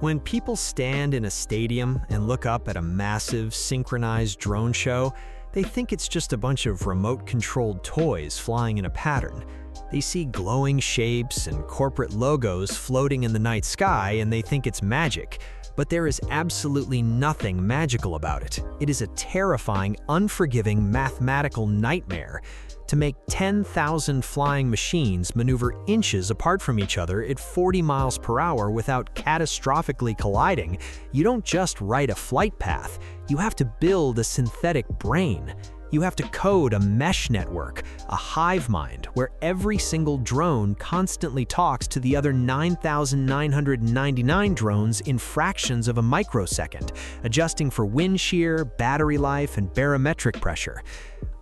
When people stand in a stadium and look up at a massive, synchronized drone show, they think it's just a bunch of remote-controlled toys flying in a pattern. They see glowing shapes and corporate logos floating in the night sky and they think it's magic. But there is absolutely nothing magical about it. It is a terrifying, unforgiving mathematical nightmare. To make 10,000 flying machines maneuver inches apart from each other at 40 miles per hour without catastrophically colliding, you don't just write a flight path, you have to build a synthetic brain. You have to code a mesh network, a hive mind, where every single drone constantly talks to the other 9,999 drones in fractions of a microsecond, adjusting for wind shear, battery life, and barometric pressure.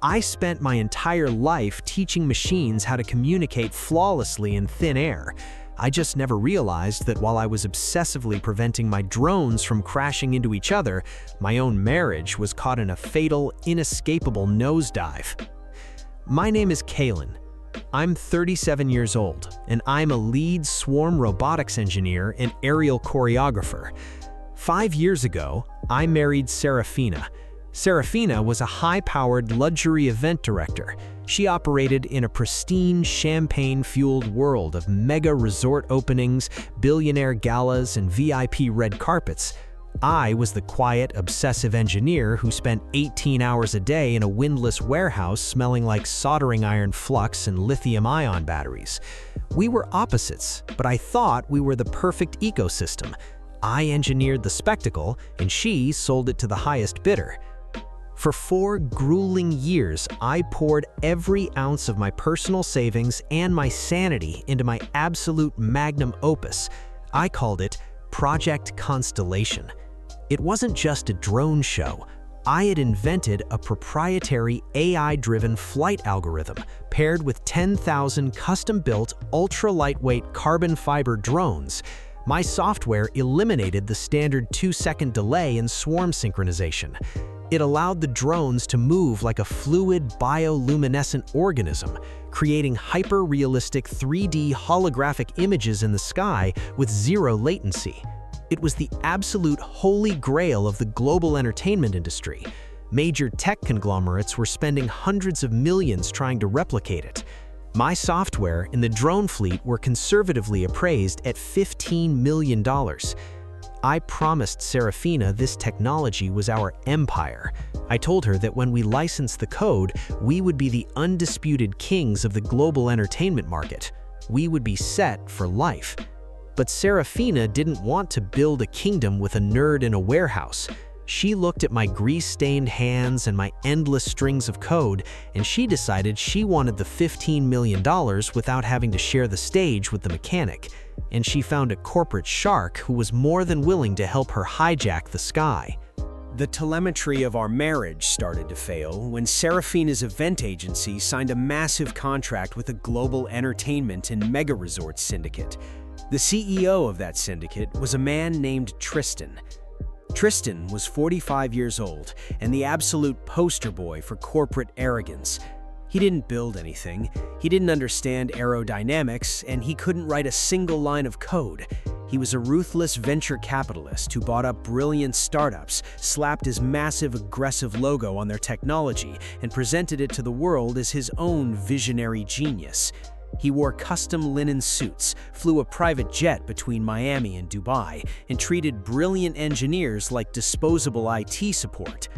I spent my entire life teaching machines how to communicate flawlessly in thin air. I just never realized that while I was obsessively preventing my drones from crashing into each other, my own marriage was caught in a fatal, inescapable nosedive. My name is Kalen. I'm 37 years old, and I'm a lead swarm robotics engineer and aerial choreographer. 5 years ago, I married Serafina. Serafina was a high-powered luxury event director. She operated in a pristine, champagne-fueled world of mega resort openings, billionaire galas, and VIP red carpets. I was the quiet, obsessive engineer who spent 18 hours a day in a windless warehouse smelling like soldering iron flux and lithium-ion batteries. We were opposites, but I thought we were the perfect ecosystem. I engineered the spectacle, and she sold it to the highest bidder. For 4 grueling years, I poured every ounce of my personal savings and my sanity into my absolute magnum opus. I called it Project Constellation. It wasn't just a drone show. I had invented a proprietary AI-driven flight algorithm paired with 10,000 custom-built, ultra-lightweight carbon fiber drones. My software eliminated the standard 2-second delay in swarm synchronization. It allowed the drones to move like a fluid bioluminescent organism, creating hyper-realistic 3D holographic images in the sky with zero latency. It was the absolute holy grail of the global entertainment industry. Major tech conglomerates were spending hundreds of millions trying to replicate it. My software and the drone fleet were conservatively appraised at $15 million. I promised Serafina this technology was our empire. I told her that when we licensed the code, we would be the undisputed kings of the global entertainment market. We would be set for life. But Serafina didn't want to build a kingdom with a nerd in a warehouse. She looked at my grease-stained hands and my endless strings of code, and she decided she wanted the $15 million without having to share the stage with the mechanic. And she found a corporate shark who was more than willing to help her hijack the sky. The telemetry of our marriage started to fail when Serafina's event agency signed a massive contract with a global entertainment and mega resort syndicate. The CEO of that syndicate was a man named Tristan. Tristan was 45 years old and the absolute poster boy for corporate arrogance. He didn't build anything, he didn't understand aerodynamics, and he couldn't write a single line of code. He was a ruthless venture capitalist who bought up brilliant startups, slapped his massive, aggressive logo on their technology, and presented it to the world as his own visionary genius. He wore custom linen suits, flew a private jet between Miami and Dubai, and treated brilliant engineers like disposable IT support.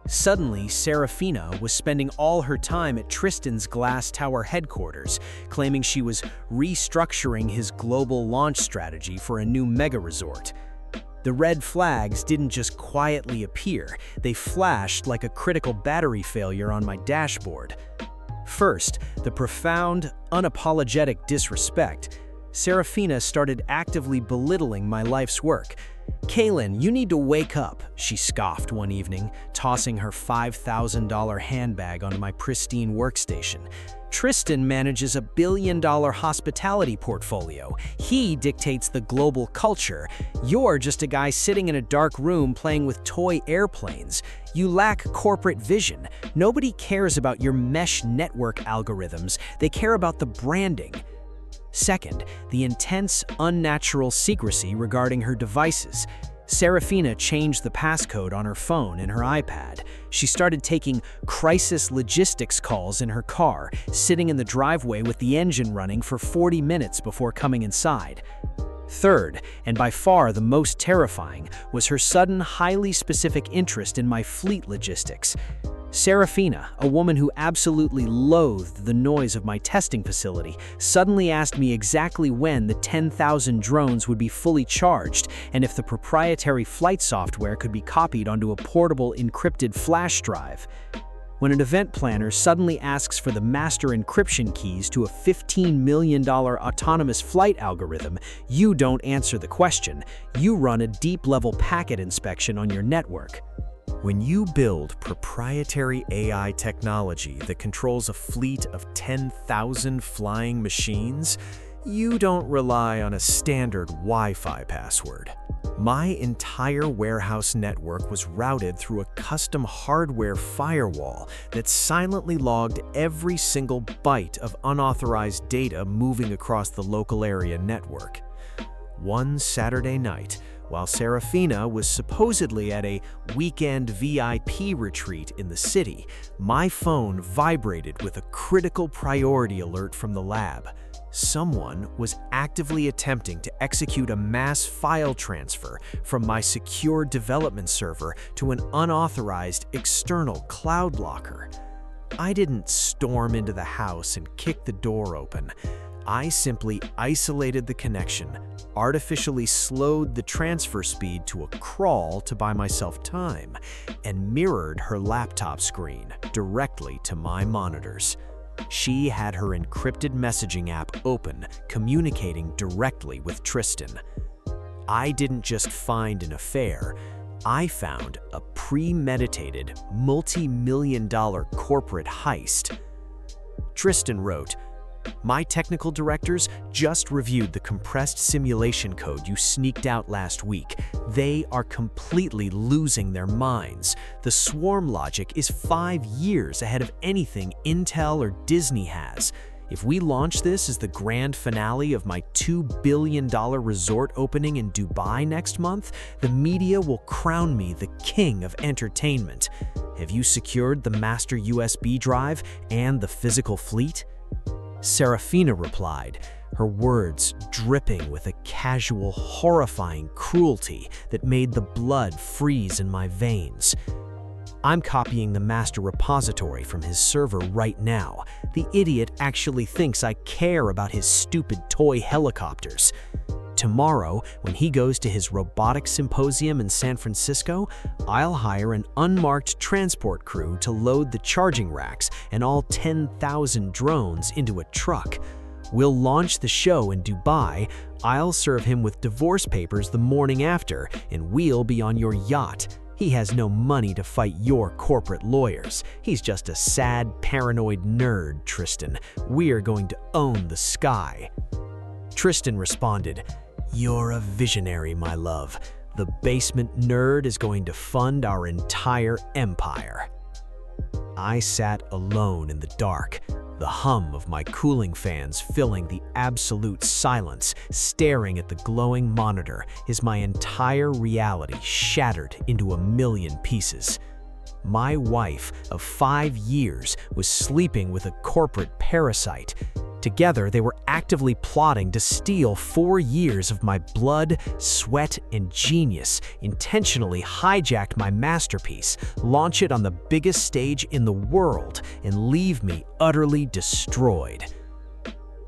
Suddenly, Serafina was spending all her time at Tristan's glass tower headquarters, claiming she was restructuring his global launch strategy for a new mega resort. The red flags didn't just quietly appear, they flashed like a critical battery failure on my dashboard. First, the profound, unapologetic disrespect. Serafina started actively belittling my life's work. "Kalen, you need to wake up," she scoffed one evening, tossing her $5,000 handbag onto my pristine workstation. "Tristan manages a billion-dollar hospitality portfolio. He dictates the global culture. You're just a guy sitting in a dark room playing with toy airplanes. You lack corporate vision. Nobody cares about your mesh network algorithms. They care about the branding." Second, the intense, unnatural secrecy regarding her devices. Serafina changed the passcode on her phone and her iPad. She started taking crisis logistics calls in her car, sitting in the driveway with the engine running for 40 minutes before coming inside. Third, and by far the most terrifying, was her sudden, highly specific interest in my fleet logistics. Serafina, a woman who absolutely loathed the noise of my testing facility, suddenly asked me exactly when the 10,000 drones would be fully charged and if the proprietary flight software could be copied onto a portable encrypted flash drive. When an event planner suddenly asks for the master encryption keys to a $15 million autonomous flight algorithm, you don't answer the question. You run a deep-level packet inspection on your network. When you build proprietary AI technology that controls a fleet of 10,000 flying machines, you don't rely on a standard Wi-Fi password. My entire warehouse network was routed through a custom hardware firewall that silently logged every single byte of unauthorized data moving across the local area network. One Saturday night, while Serafina was supposedly at a weekend VIP retreat in the city, my phone vibrated with a critical priority alert from the lab. Someone was actively attempting to execute a mass file transfer from my secure development server to an unauthorized external cloud locker. I didn't storm into the house and kick the door open. I simply isolated the connection, artificially slowed the transfer speed to a crawl to buy myself time, and mirrored her laptop screen directly to my monitors. She had her encrypted messaging app open, communicating directly with Tristan. I didn't just find an affair, I found a premeditated, multi-million-dollar corporate heist. Tristan wrote, "My technical directors just reviewed the compressed simulation code you sneaked out last week. They are completely losing their minds. The swarm logic is 5 years ahead of anything Intel or Disney has. If we launch this as the grand finale of my $2 billion resort opening in Dubai next month, the media will crown me the king of entertainment. Have you secured the master USB drive and the physical fleet?" Serafina replied, her words dripping with a casual, horrifying cruelty that made the blood freeze in my veins. "I'm copying the master repository from his server right now. The idiot actually thinks I care about his stupid toy helicopters. Tomorrow, when he goes to his robotics symposium in San Francisco, I'll hire an unmarked transport crew to load the charging racks and all 10,000 drones into a truck. We'll launch the show in Dubai, I'll serve him with divorce papers the morning after, and we'll be on your yacht. He has no money to fight your corporate lawyers. He's just a sad, paranoid nerd, Tristan. We're going to own the sky." Tristan responded, "You're a visionary, my love. The basement nerd is going to fund our entire empire." I sat alone in the dark, the hum of my cooling fans filling the absolute silence, staring at the glowing monitor as my entire reality shattered into a million pieces. My wife of 5 years was sleeping with a corporate parasite. Together, they were actively plotting to steal 4 years of my blood, sweat, and genius, intentionally hijack my masterpiece, launch it on the biggest stage in the world, and leave me utterly destroyed.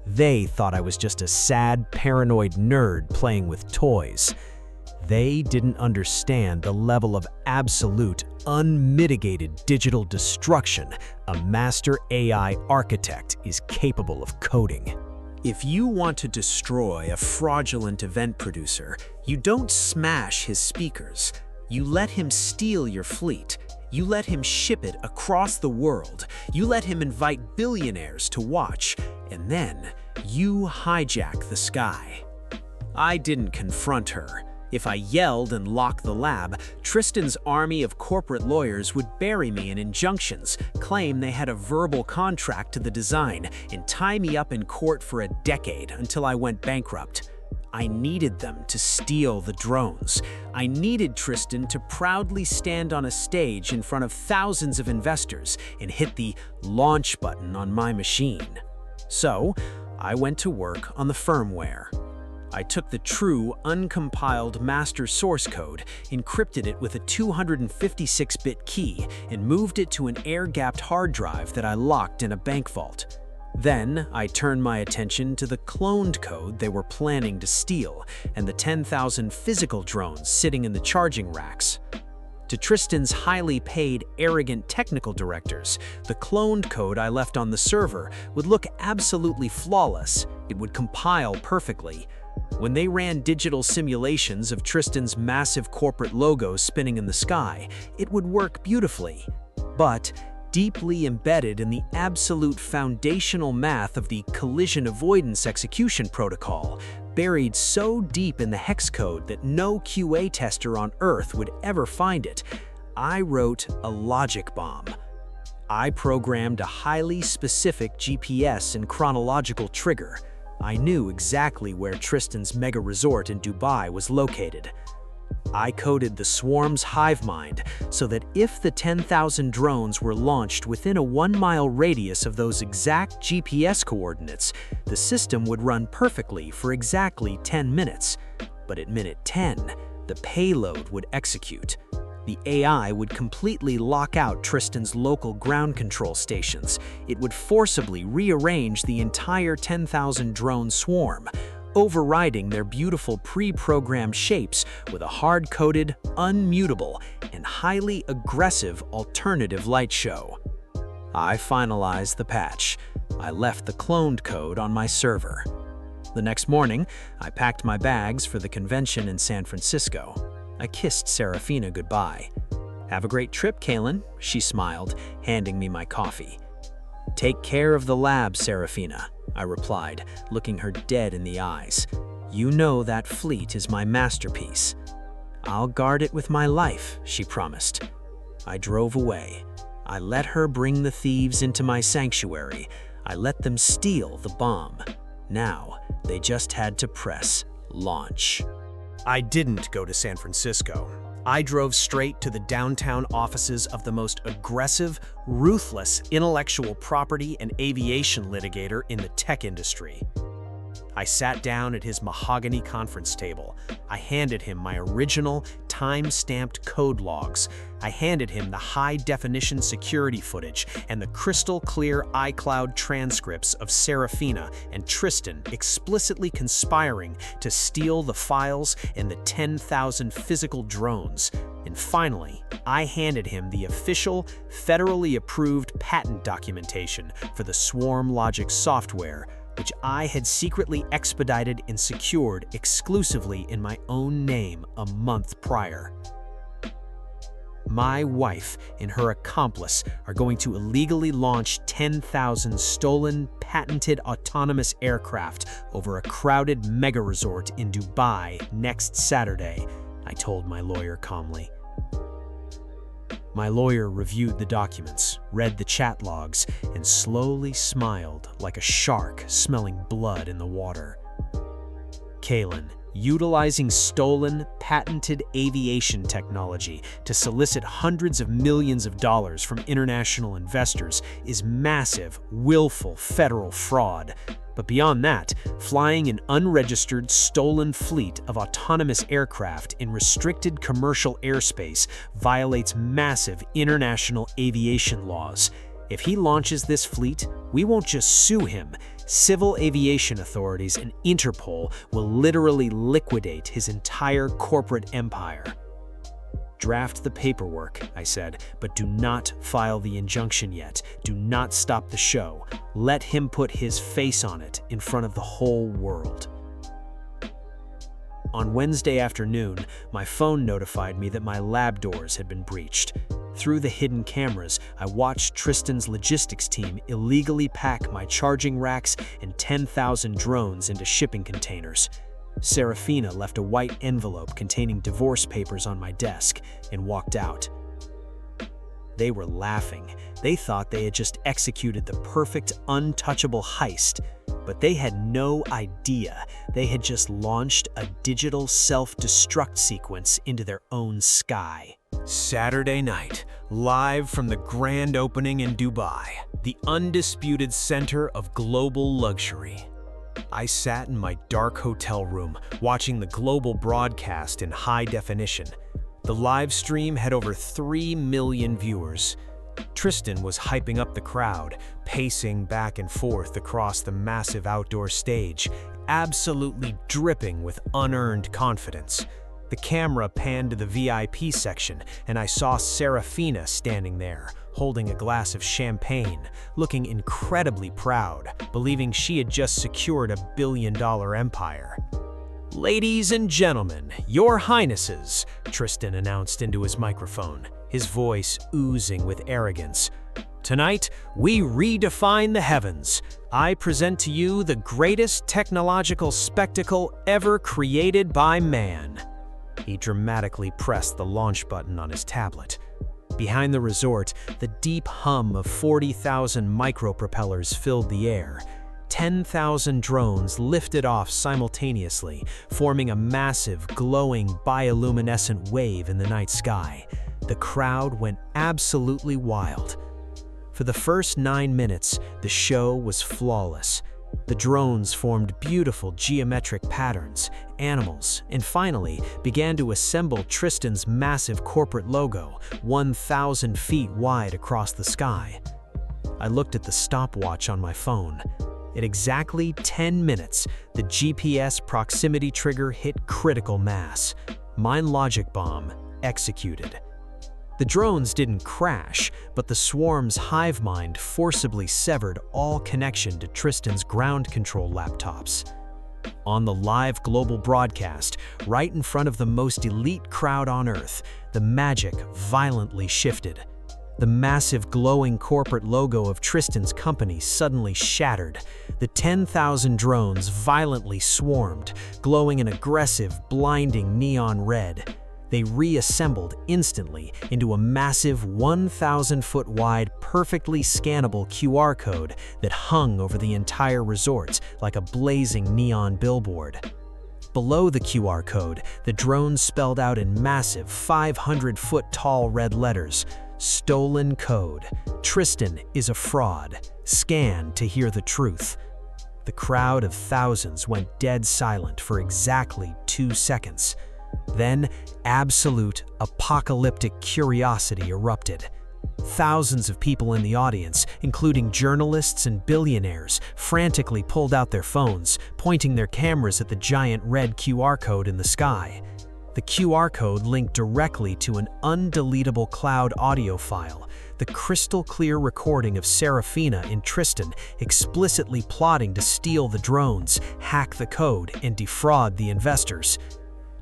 They thought I was just a sad, paranoid nerd playing with toys. They didn't understand the level of absolute, unmitigated digital destruction a master AI architect is capable of coding. If you want to destroy a fraudulent event producer, you don't smash his speakers. You let him steal your fleet. You let him ship it across the world. You let him invite billionaires to watch, and then you hijack the sky. I didn't confront her. If I yelled and locked the lab, Tristan's army of corporate lawyers would bury me in injunctions, claim they had a verbal contract to the design, and tie me up in court for a decade until I went bankrupt. I needed them to steal the drones. I needed Tristan to proudly stand on a stage in front of thousands of investors and hit the launch button on my machine. So, I went to work on the firmware. I took the true, uncompiled master source code, encrypted it with a 256-bit key, and moved it to an air-gapped hard drive that I locked in a bank vault. Then, I turned my attention to the cloned code they were planning to steal, and the 10,000 physical drones sitting in the charging racks. To Tristan's highly paid, arrogant technical directors, the cloned code I left on the server would look absolutely flawless. It would compile perfectly. When they ran digital simulations of Tristan's massive corporate logo spinning in the sky, it would work beautifully. But deeply embedded in the absolute foundational math of the collision avoidance execution protocol, buried so deep in the hex code that no QA tester on Earth would ever find it, I wrote a logic bomb. I programmed a highly specific GPS and chronological trigger. I knew exactly where Tristan's mega resort in Dubai was located. I coded the swarm's hive mind so that if the 10,000 drones were launched within a 1-mile radius of those exact GPS coordinates, the system would run perfectly for exactly 10 minutes. But at minute 10, the payload would execute. The AI would completely lock out Tristan's local ground control stations. It would forcibly rearrange the entire 10,000 drone swarm, overriding their beautiful pre-programmed shapes with a hard-coded, unmutable, and highly aggressive alternative light show. I finalized the patch. I left the cloned code on my server. The next morning, I packed my bags for the convention in San Francisco. I kissed Serafina goodbye. "Have a great trip, Kaylin," she smiled, handing me my coffee. "Take care of the lab, Serafina," I replied, looking her dead in the eyes. "You know that fleet is my masterpiece." "I'll guard it with my life," she promised. I drove away. I let her bring the thieves into my sanctuary. I let them steal the bomb. Now, they just had to press launch. I didn't go to San Francisco. I drove straight to the downtown offices of the most aggressive, ruthless intellectual property and aviation litigator in the tech industry. I sat down at his mahogany conference table. I handed him my original, time-stamped code logs. I handed him the high-definition security footage and the crystal-clear iCloud transcripts of Serafina and Tristan explicitly conspiring to steal the files and the 10,000 physical drones. And finally, I handed him the official, federally approved patent documentation for the Swarm Logic software, which I had secretly expedited and secured exclusively in my own name a month prior. My wife and her accomplice are going to illegally launch 10,000 stolen, patented autonomous aircraft over a crowded mega resort in Dubai next Saturday, I told my lawyer calmly. My lawyer reviewed the documents, read the chat logs, and slowly smiled like a shark smelling blood in the water. Kaylin, utilizing stolen, patented aviation technology to solicit hundreds of millions of dollars from international investors is massive, willful federal fraud. But beyond that, flying an unregistered, stolen fleet of autonomous aircraft in restricted commercial airspace violates massive international aviation laws. If he launches this fleet, we won't just sue him. Civil aviation authorities and Interpol will literally liquidate his entire corporate empire. Draft the paperwork, I said, but do not file the injunction yet. Do not stop the show. Let him put his face on it in front of the whole world. On Wednesday afternoon, my phone notified me that my lab doors had been breached. Through the hidden cameras, I watched Tristan's logistics team illegally pack my charging racks and 10,000 drones into shipping containers. Serafina left a white envelope containing divorce papers on my desk and walked out. They were laughing. They thought they had just executed the perfect, untouchable heist, but they had no idea they had just launched a digital self-destruct sequence into their own sky. Saturday night, live from the grand opening in Dubai, the undisputed center of global luxury. I sat in my dark hotel room, watching the global broadcast in high definition. The live stream had over 3 million viewers. Tristan was hyping up the crowd, pacing back and forth across the massive outdoor stage, absolutely dripping with unearned confidence. The camera panned to the VIP section, and I saw Serafina standing there, holding a glass of champagne, looking incredibly proud, believing she had just secured a billion-dollar empire. "Ladies and gentlemen, your highnesses," Tristan announced into his microphone, his voice oozing with arrogance. "Tonight, we redefine the heavens. I present to you the greatest technological spectacle ever created by man." He dramatically pressed the launch button on his tablet. Behind the resort, the deep hum of 40,000 micropropellers filled the air. 10,000 drones lifted off simultaneously, forming a massive, glowing, bioluminescent wave in the night sky. The crowd went absolutely wild. For the first 9 minutes, the show was flawless. The drones formed beautiful geometric patterns, animals, and finally began to assemble Tristan's massive corporate logo, 1,000 feet wide across the sky. I looked at the stopwatch on my phone. At exactly 10 minutes, the GPS proximity trigger hit critical mass. Mind logic bomb executed. The drones didn't crash, but the swarm's hive mind forcibly severed all connection to Tristan's ground control laptops. On the live global broadcast, right in front of the most elite crowd on Earth, the magic violently shifted. The massive glowing corporate logo of Tristan's company suddenly shattered. The 10,000 drones violently swarmed, glowing an aggressive, blinding neon red. They reassembled instantly into a massive 1,000-foot-wide, perfectly scannable QR code that hung over the entire resort like a blazing neon billboard. Below the QR code, the drones spelled out in massive 500-foot-tall red letters, "Stolen code. Tristan is a fraud. Scan to hear the truth." The crowd of thousands went dead silent for exactly 2 seconds. Then, absolute apocalyptic curiosity erupted. Thousands of people in the audience, including journalists and billionaires, frantically pulled out their phones, pointing their cameras at the giant red QR code in the sky. The QR code linked directly to an undeletable cloud audio file, the crystal-clear recording of Serafina and Tristan explicitly plotting to steal the drones, hack the code, and defraud the investors.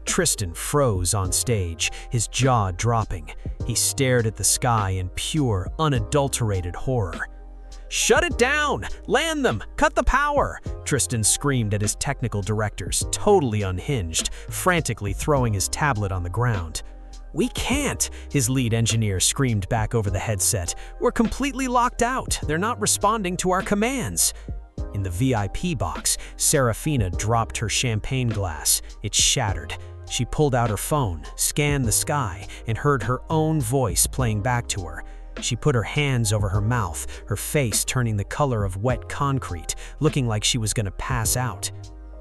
Tristan froze on stage, his jaw dropping. He stared at the sky in pure, unadulterated horror. "Shut it down! Land them! Cut the power!" Tristan screamed at his technical directors, totally unhinged, frantically throwing his tablet on the ground. "We can't!" his lead engineer screamed back over the headset. "We're completely locked out. They're not responding to our commands." In the VIP box, Serafina dropped her champagne glass. It shattered. She pulled out her phone, scanned the sky, and heard her own voice playing back to her. She put her hands over her mouth, her face turning the color of wet concrete, looking like she was going to pass out.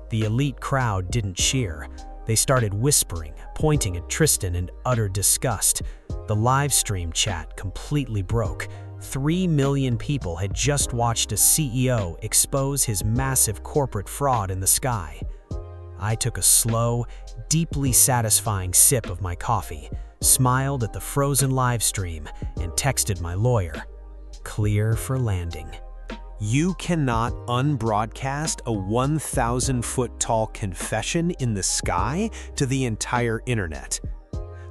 The elite crowd didn't cheer. They started whispering, pointing at Tristan in utter disgust. The live stream chat completely broke. 3 million people had just watched a CEO expose his massive corporate fraud in the sky. I took a slow, deeply satisfying sip of my coffee, smiled at the frozen live stream, and texted my lawyer. Clear for landing. You cannot unbroadcast a 1,000-foot-tall confession in the sky to the entire internet.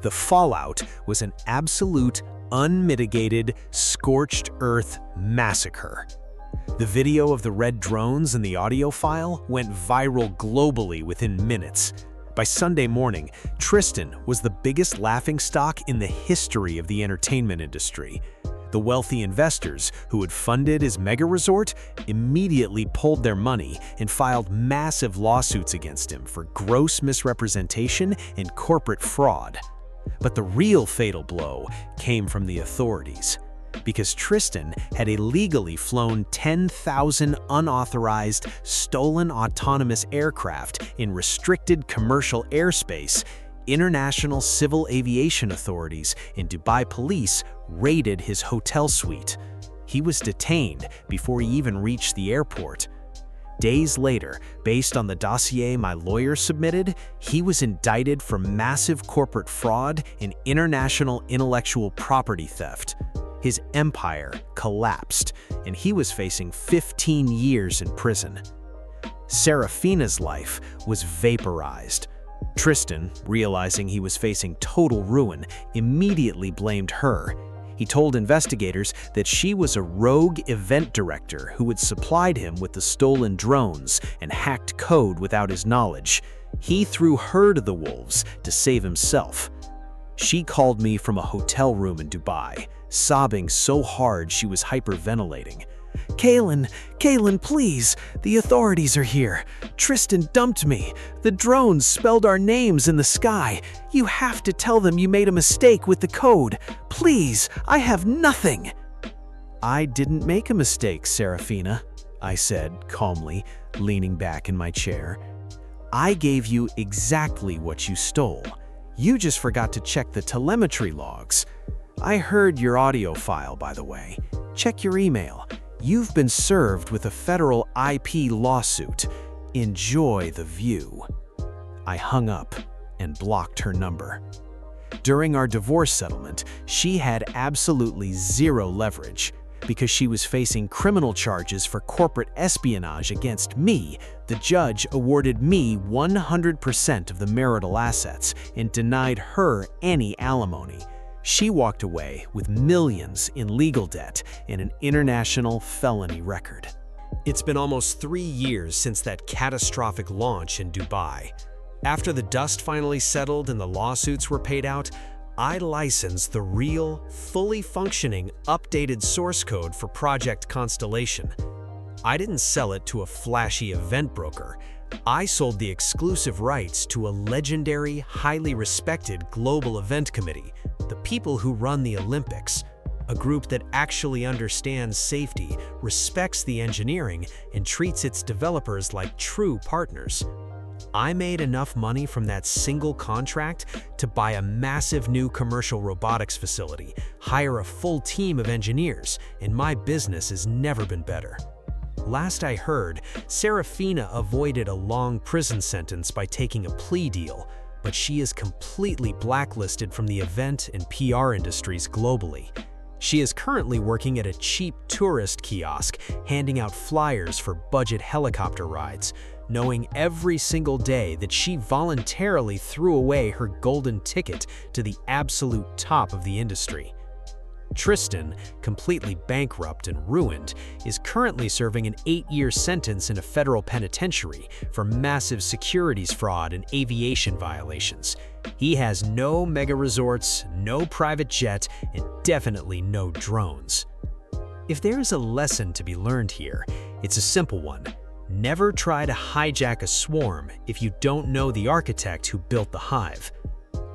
The fallout was an absolute, unmitigated, scorched earth massacre. The video of the red drones and the audio file went viral globally within minutes. By Sunday morning, Tristan was the biggest laughingstock in the history of the entertainment industry. The wealthy investors who had funded his mega resort immediately pulled their money and filed massive lawsuits against him for gross misrepresentation and corporate fraud. But the real fatal blow came from the authorities, because Tristan had illegally flown 10,000 unauthorized, stolen autonomous aircraft in restricted commercial airspace. International civil aviation authorities and Dubai police raided his hotel suite. He was detained before he even reached the airport. Days later, based on the dossier my lawyer submitted, he was indicted for massive corporate fraud and international intellectual property theft. His empire collapsed, and he was facing 15 years in prison. Serafina's life was vaporized. Tristan, realizing he was facing total ruin, immediately blamed her. He told investigators that she was a rogue event director who had supplied him with the stolen drones and hacked code without his knowledge. He threw her to the wolves to save himself. She called me from a hotel room in Dubai, sobbing so hard she was hyperventilating. Kaylin, please, the authorities are here. Tristan dumped me. The drones spelled our names in the sky. You have to tell them you made a mistake with the code. Please, I have nothing. I didn't make a mistake, Serafina, I said calmly, leaning back in my chair. I gave you exactly what you stole. You just forgot to check the telemetry logs. I heard your audio file, by the way. Check your email. You've been served with a federal IP lawsuit. Enjoy the view. I hung up and blocked her number. During our divorce settlement, she had absolutely zero leverage. Because she was facing criminal charges for corporate espionage against me, the judge awarded me 100% of the marital assets and denied her any alimony. She walked away with millions in legal debt and an international felony record. It's been almost 3 years since that catastrophic launch in Dubai. After the dust finally settled and the lawsuits were paid out, I licensed the real, fully functioning, updated source code for Project Constellation. I didn't sell it to a flashy event broker. I sold the exclusive rights to a legendary, highly respected global event committee, the people who run the Olympics, a group that actually understands safety, respects the engineering, and treats its developers like true partners. I made enough money from that single contract to buy a massive new commercial robotics facility, hire a full team of engineers, and my business has never been better. Last I heard, Serafina avoided a long prison sentence by taking a plea deal, but she is completely blacklisted from the event and PR industries globally. She is currently working at a cheap tourist kiosk, handing out flyers for budget helicopter rides, knowing every single day that she voluntarily threw away her golden ticket to the absolute top of the industry. Tristan, completely bankrupt and ruined, is currently serving an 8-year sentence in a federal penitentiary for massive securities fraud and aviation violations. He has no mega resorts, no private jet, and definitely no drones. If there is a lesson to be learned here, it's a simple one. Never try to hijack a swarm if you don't know the architect who built the hive.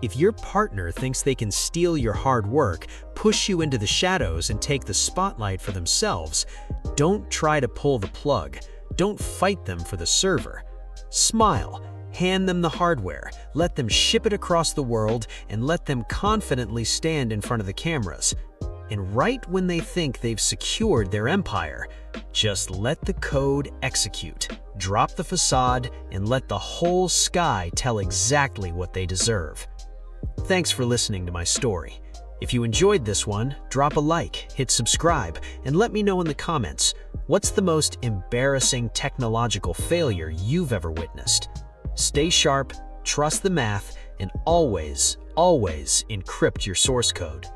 If your partner thinks they can steal your hard work, push you into the shadows, and take the spotlight for themselves, don't try to pull the plug. Don't fight them for the server. Smile, hand them the hardware, let them ship it across the world, and let them confidently stand in front of the cameras. And right when they think they've secured their empire, just let the code execute. Drop the facade and let the whole sky tell exactly what they deserve. Thanks for listening to my story. If you enjoyed this one, drop a like, hit subscribe, and let me know in the comments, what's the most embarrassing technological failure you've ever witnessed? Stay sharp, trust the math, and always, always encrypt your source code.